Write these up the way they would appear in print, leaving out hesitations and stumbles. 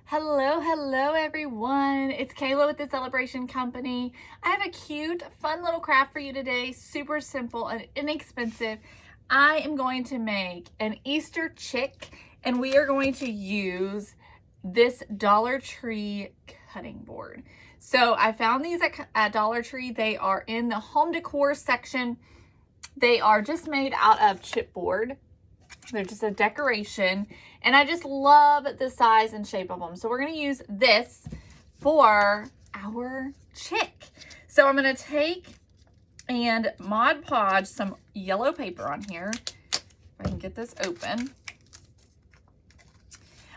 Hello everyone. It's Kayla with the Celebration Company. I have a cute, fun little craft for you today. Super simple and inexpensive. I am going to make an Easter chick, and we are going to use this Dollar Tree cutting board. So I found these at Dollar Tree. They are in the home decor section. They are just made out of chipboard. They're just a decoration, and I just love the size and shape of them. So we're going to use this for our chick. So I'm going to take and Mod Podge some yellow paper on here. If I can get this open.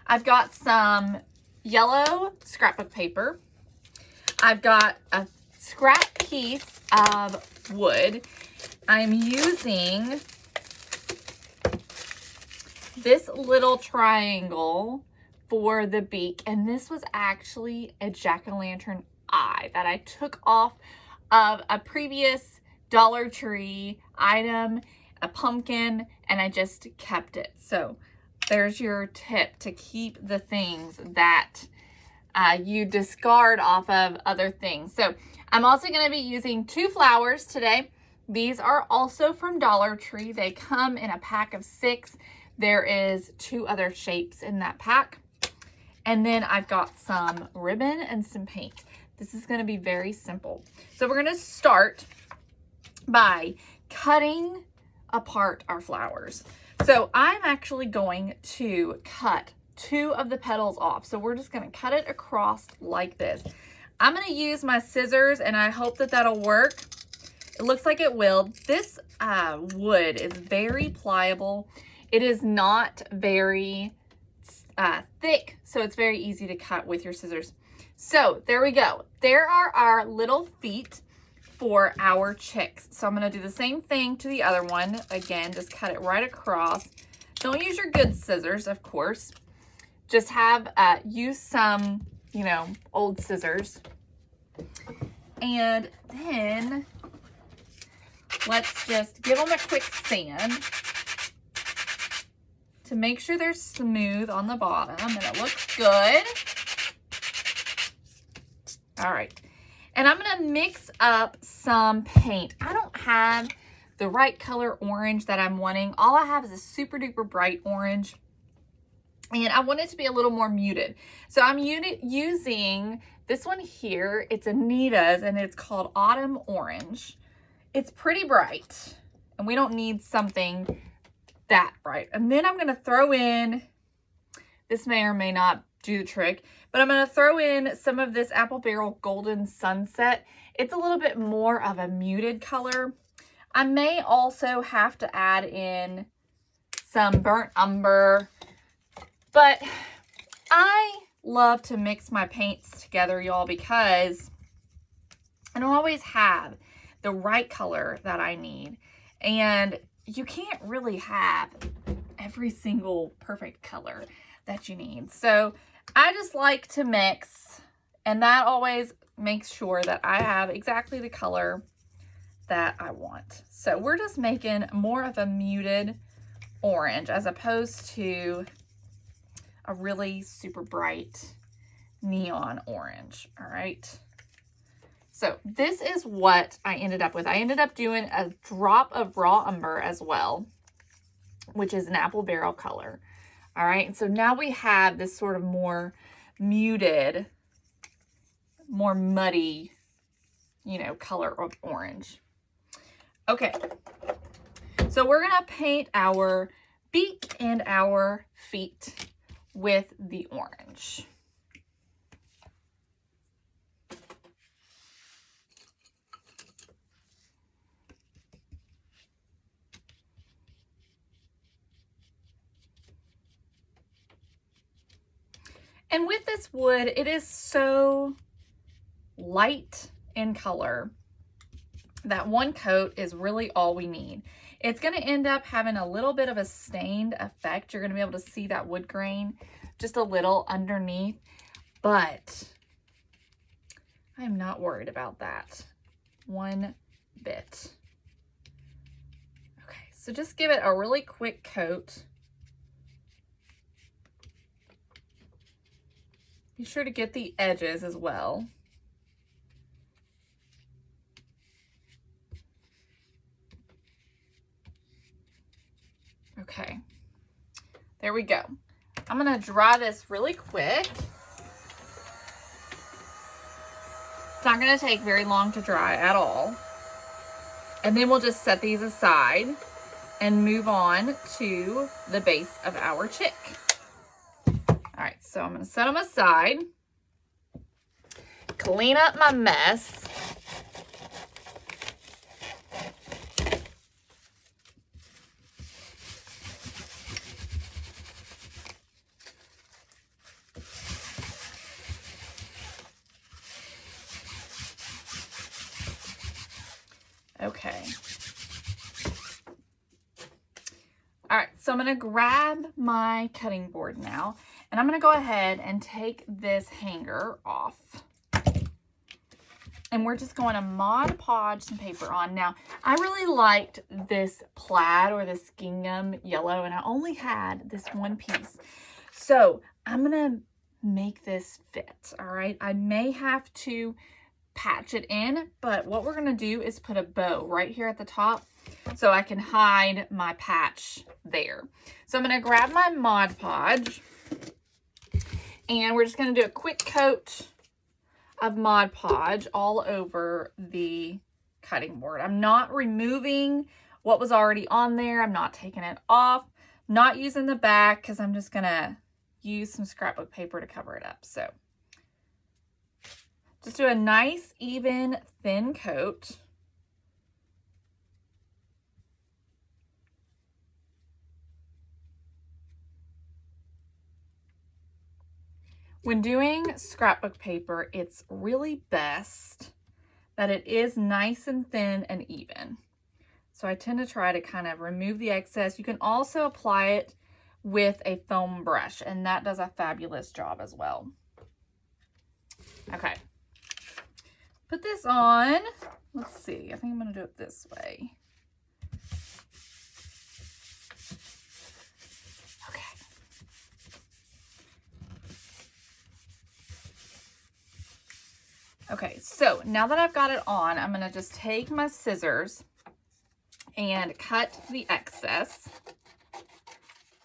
I've got some yellow scrapbook paper. I've got a scrap piece of wood. I'm using this little triangle for the beak, and this was actually a jack-o'-lantern eye that I took off of a previous Dollar Tree item, a pumpkin, and I just kept it. So there's your tip to keep the things that you discard off of other things. So I'm also going to be using 2 flowers today. These are also from Dollar Tree. They come in a pack of 6. There is 2 other shapes in that pack. And then I've got some ribbon and some paint. This is going to be very simple. So we're going to start by cutting apart our flowers. So I'm actually going to cut 2 of the petals off. So we're just going to cut it across like this. I'm going to use my scissors, and I hope that that'll work. It looks like it will. This wood is very pliable. It is not very thick, so it's very easy to cut with your scissors. So there we go. There are our little feet for our chicks. So I'm going to do the same thing to the other one. Again, just cut it right across. Don't use your good scissors, of course. Just have, use some, old scissors. And then let's just give them a quick sand to make sure they're smooth on the bottom and it looks good. All right. And I'm going to mix up some paint. I don't have the right color orange that I'm wanting. All I have is a super duper bright orange. And I want it to be a little more muted. So I'm using this one here. It's Anita's, and it's called Autumn Orange. It's pretty bright, and we don't need something that bright. And then I'm going to throw in, this may or may not do the trick, but I'm going to throw in some of this Apple Barrel Golden Sunset. It's a little bit more of a muted color. I may also have to add in some burnt umber, but I love to mix my paints together, y'all, because I don't always have the right color that I need. And you can't really have every single perfect color that you need. So I just like to mix, and that always makes sure that I have exactly the color that I want. So we're just making more of a muted orange as opposed to a really super bright neon orange. All right. So this is what I ended up with. I ended up doing a drop of raw umber as well, which is an apple barrel color. All right. And so now we have this sort of more muted, more muddy, color of orange. Okay. So we're going to paint our beak and our feet with the orange. And with this wood, it is so light in color that one coat is really all we need. It's going to end up having a little bit of a stained effect. You're going to be able to see that wood grain just a little underneath, but I am not worried about that one bit. Okay, so just give it a really quick coat. Be sure to get the edges as well. Okay, there we go. I'm gonna dry this really quick. It's not gonna take very long to dry at all. And then we'll just set these aside and move on to the base of our chick. All right, so I'm gonna set them aside, clean up my mess. Okay. All right, so I'm gonna grab my cutting board now, and I'm gonna go ahead and take this hanger off. And we're just going to Mod Podge some paper on. Now, I really liked this plaid or this gingham yellow, and I only had this one piece. So I'm gonna make this fit, all right? I may have to patch it in, but what we're gonna do is put a bow right here at the top so I can hide my patch there. So I'm gonna grab my Mod Podge, and we're just gonna do a quick coat of Mod Podge all over the cutting board. I'm not removing what was already on there. I'm not taking it off, not using the back because I'm just gonna use some scrapbook paper to cover it up. So just do a nice, even, thin coat. When doing scrapbook paper, it's really best that it is nice and thin and even. So I tend to try to kind of remove the excess. You can also apply it with a foam brush, and that does a fabulous job as well. Okay. Put this on. Let's see. I think I'm going to do it this way. Okay, so now that I've got it on, I'm gonna just take my scissors and cut the excess.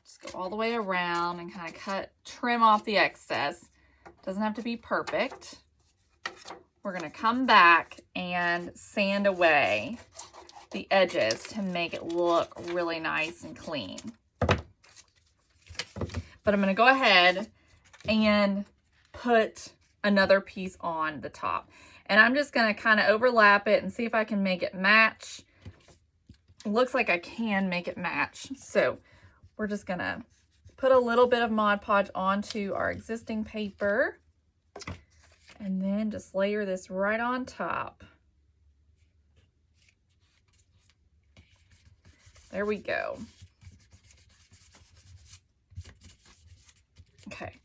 Just go all the way around and kind of trim off the excess. Doesn't have to be perfect. We're gonna come back and sand away the edges to make it look really nice and clean. But I'm gonna go ahead and put another piece on the top. And I'm just gonna kind of overlap it and see if I can make it match. It looks like I can make it match. So we're just gonna put a little bit of Mod Podge onto our existing paper and then just layer this right on top. There we go. Okay.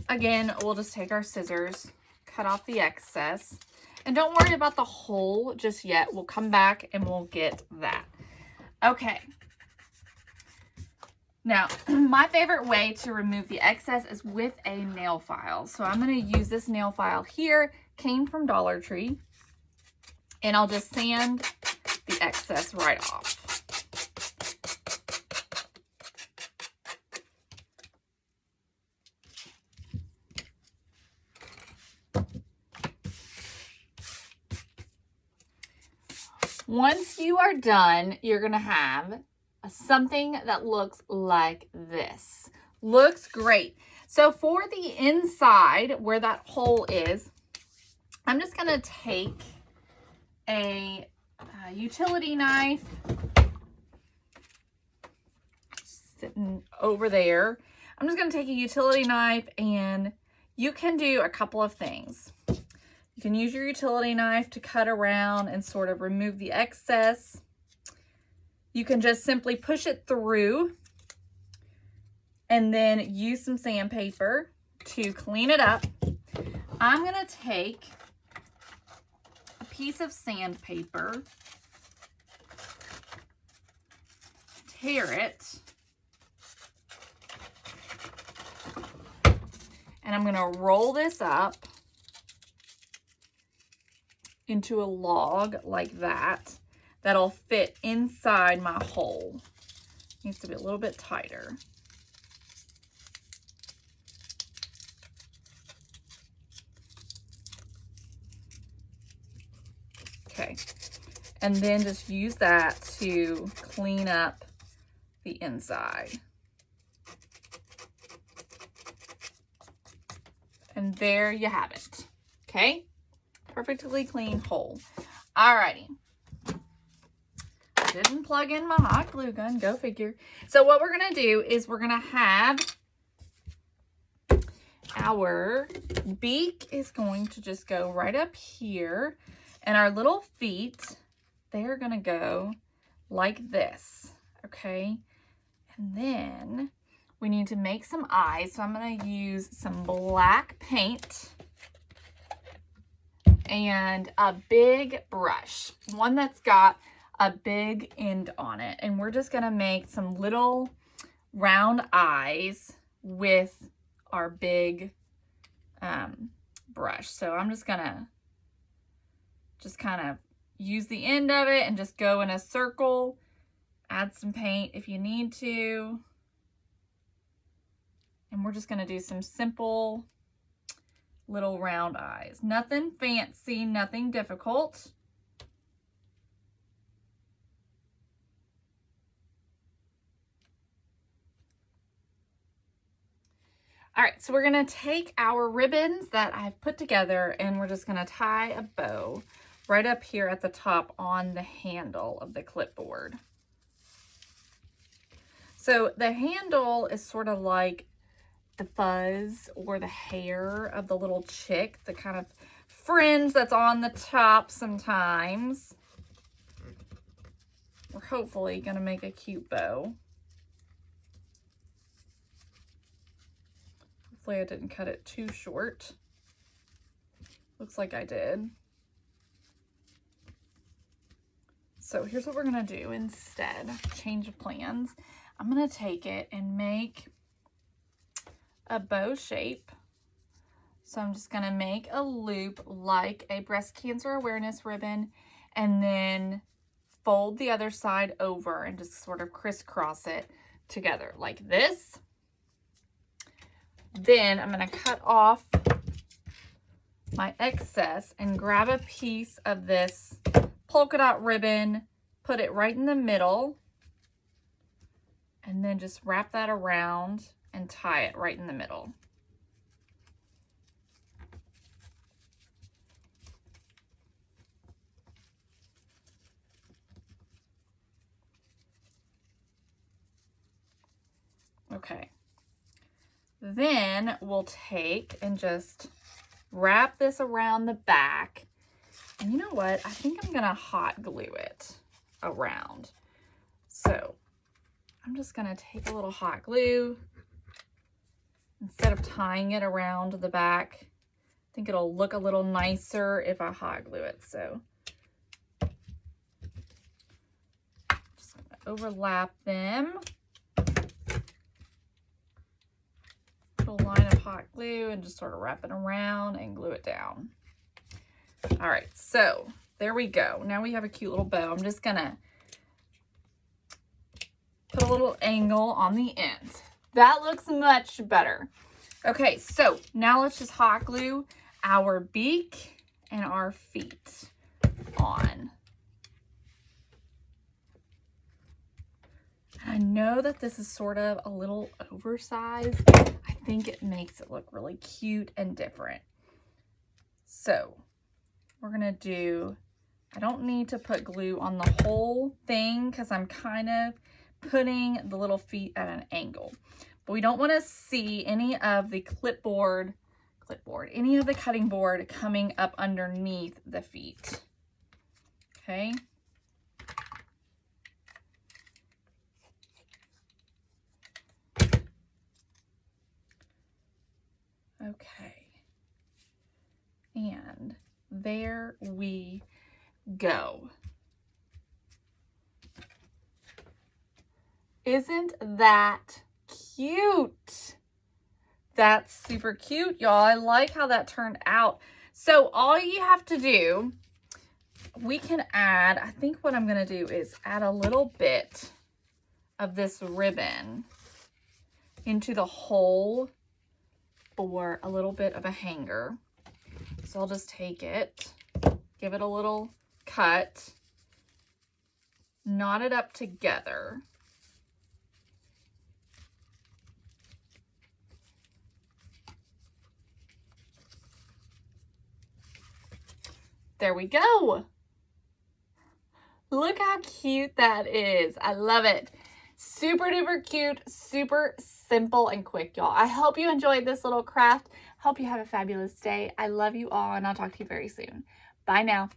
Again, we'll just take our scissors, cut off the excess, and don't worry about the hole just yet. We'll come back and we'll get that. Okay. Now, my favorite way to remove the excess is with a nail file. So I'm going to use this nail file here, came from Dollar Tree, and I'll just sand the excess right off. Once you are done, you're going to have something that looks like this. Looks great. So for the inside where that hole is, I'm just going to take a utility knife sitting over there. I'm just going to take a utility knife, and you can do a couple of things. You can use your utility knife to cut around and sort of remove the excess. You can just simply push it through and then use some sandpaper to clean it up. I'm going to take a piece of sandpaper, tear it, And I'm going to roll this up into a log like that. That'll fit inside my hole. Needs to be a little bit tighter. Okay. And then just use that to clean up the inside. And there you have it. Okay? Perfectly clean hole. Alrighty. Didn't plug in my hot glue gun. Go figure. So what we're going to do is we're going to have our beak is going to just go right up here. And our little feet, they're going to go like this. Okay? And then we need to make some eyes. So I'm going to use some black paint and a big brush, one that's got a big end on it. And we're just going to make some little round eyes with our big brush. So I'm just going to kind of use the end of it and just go in a circle. Add some paint if you need to. And we're just going to do some simple little round eyes. Nothing fancy, nothing difficult. All right, so we're going to take our ribbons that I've put together and we're just going to tie a bow right up here at the top on the handle of the clipboard. So the handle is sort of like the fuzz or the hair of the little chick, the kind of fringe that's on the top sometimes. We're hopefully going to make a cute bow. Hopefully I didn't cut it too short. Looks like I did. So here's what we're going to do instead. Change of plans. I'm going to take it and make a bow shape. So I'm just going to make a loop like a breast cancer awareness ribbon and then fold the other side over and just sort of crisscross it together like this. Then I'm going to cut off my excess and grab a piece of this polka dot ribbon, put it right in the middle, and then just wrap that around and tie it right in the middle. Okay. Then we'll take and just wrap this around the back. And you know what? I think I'm going to hot glue it around. So I'm just going to take a little hot glue. Instead of tying it around the back, I think it'll look a little nicer if I hot glue it. So just going to overlap them. Put a line of hot glue and just sort of wrap it around and glue it down. All right, so there we go. Now we have a cute little bow. I'm just going to put a little angle on the ends. That looks much better. Okay, so now let's just hot glue our beak and our feet on. I know that this is sort of a little oversized. I think it makes it look really cute and different. So we're gonna do, I don't need to put glue on the whole thing because I'm kind of putting the little feet at an angle. But we don't want to see any of the any of the cutting board coming up underneath the feet. Okay. Okay. And there we go. Isn't that cute? That's super cute, y'all. I like how that turned out. So all you have to do, we can add, I think what I'm going to do is add a little bit of this ribbon into the hole for a little bit of a hanger. So I'll just take it, give it a little cut, knot it up together. There we go. Look how cute that is. I love it. Super duper cute, super simple and quick, y'all. I hope you enjoyed this little craft. Hope you have a fabulous day. I love you all, and I'll talk to you very soon. Bye now.